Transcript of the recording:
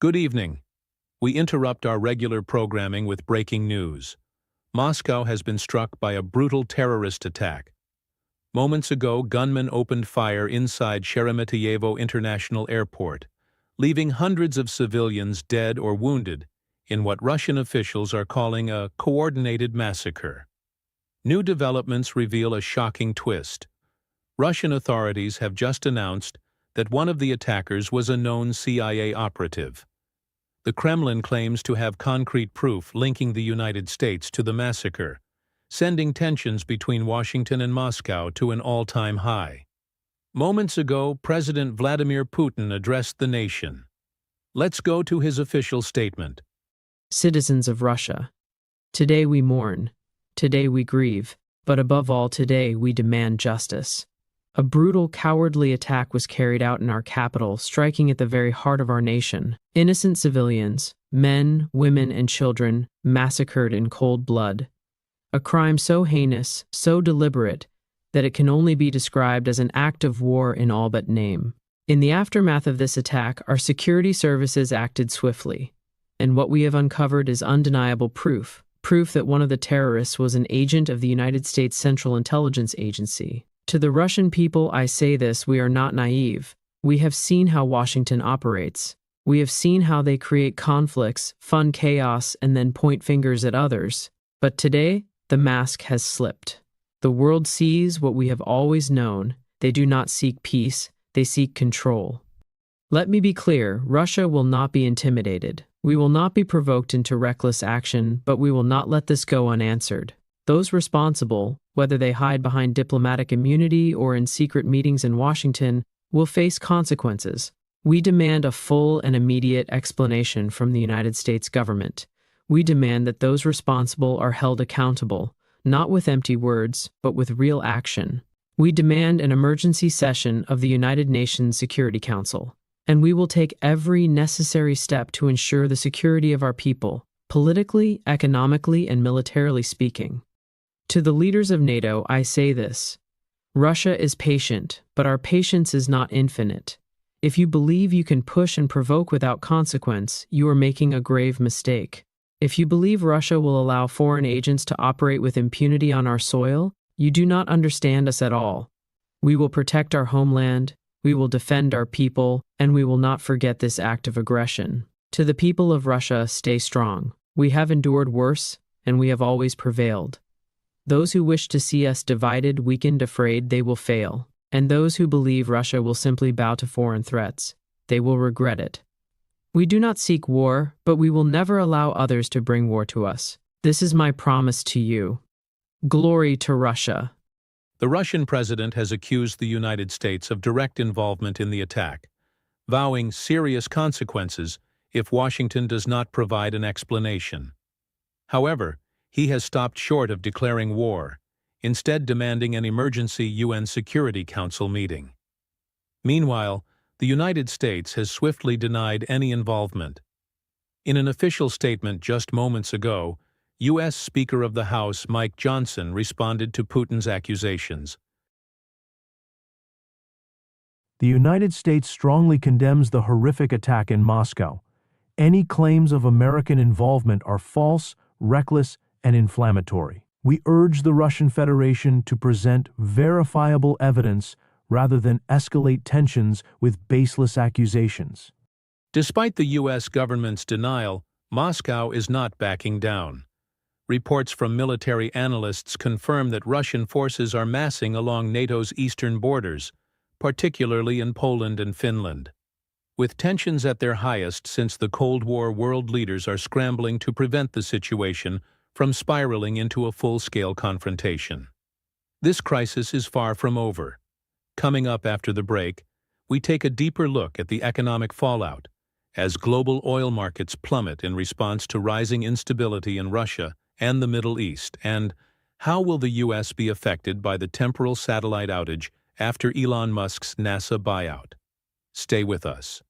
Good evening. We interrupt our regular programming with breaking news. Moscow has been struck by a brutal terrorist attack. Moments ago, gunmen opened fire inside Sheremetyevo International Airport, leaving hundreds of civilians dead or wounded in what Russian officials are calling a coordinated massacre. New developments reveal a shocking twist. Russian authorities have just announced that one of the attackers was a known CIA operative. The Kremlin claims to have concrete proof linking the United States to the massacre, sending tensions between Washington and Moscow to an all-time high. Moments ago, President Vladimir Putin addressed the nation. Let's go to his official statement. Citizens of Russia, today we mourn, today we grieve, but above all today we demand justice. A brutal, cowardly attack was carried out in our capital, striking at the very heart of our nation. Innocent civilians, men, women, and children, massacred in cold blood. A crime so heinous, so deliberate, that it can only be described as an act of war in all but name. In the aftermath of this attack, our security services acted swiftly, and what we have uncovered is undeniable proof that one of the terrorists was an agent of the United States Central Intelligence Agency. To the Russian people, I say this: we are not naive. We have seen how Washington operates. We have seen how they create conflicts, fund chaos, and then point fingers at others. But today, the mask has slipped. The world sees what we have always known. They do not seek peace, they seek control. Let me be clear, Russia will not be intimidated. We will not be provoked into reckless action, but we will not let this go unanswered. Those responsible, whether they hide behind diplomatic immunity or in secret meetings in Washington, will face consequences. We demand a full and immediate explanation from the United States government. We demand that those responsible are held accountable, not with empty words, but with real action. We demand an emergency session of the United Nations Security Council, and we will take every necessary step to ensure the security of our people, politically, economically, and militarily speaking. To the leaders of NATO, I say this: Russia is patient, but our patience is not infinite. If you believe you can push and provoke without consequence, you are making a grave mistake. If you believe Russia will allow foreign agents to operate with impunity on our soil, you do not understand us at all. We will protect our homeland, we will defend our people, and we will not forget this act of aggression. To the people of Russia, stay strong. We have endured worse, and we have always prevailed. Those who wish to see us divided, weakened, afraid, they will fail. And those who believe Russia will simply bow to foreign threats, they will regret it. We do not seek war, but we will never allow others to bring war to us. This is my promise to you. Glory to Russia. The Russian president has accused the United States of direct involvement in the attack, vowing serious consequences if Washington does not provide an explanation. However, he has stopped short of declaring war, instead demanding an emergency UN Security Council meeting. Meanwhile, the United States has swiftly denied any involvement. In an official statement just moments ago, U.S. Speaker of the House Mike Johnson responded to Putin's accusations. The United States strongly condemns the horrific attack in Moscow. Any claims of American involvement are false, reckless, and inflammatory. We urge the Russian Federation to present verifiable evidence rather than escalate tensions with baseless accusations. Despite the U.S. government's denial, Moscow is not backing down. Reports from military analysts confirm that Russian forces are massing along NATO's eastern borders, particularly in Poland and Finland. With tensions at their highest since the Cold War, world leaders are scrambling to prevent the situation from spiraling into a full-scale confrontation. This crisis is far from over. Coming up after the break, we take a deeper look at the economic fallout as global oil markets plummet in response to rising instability in Russia and the Middle East, and how will the U.S. be affected by the temporal satellite outage after Elon Musk's NASA buyout? Stay with us.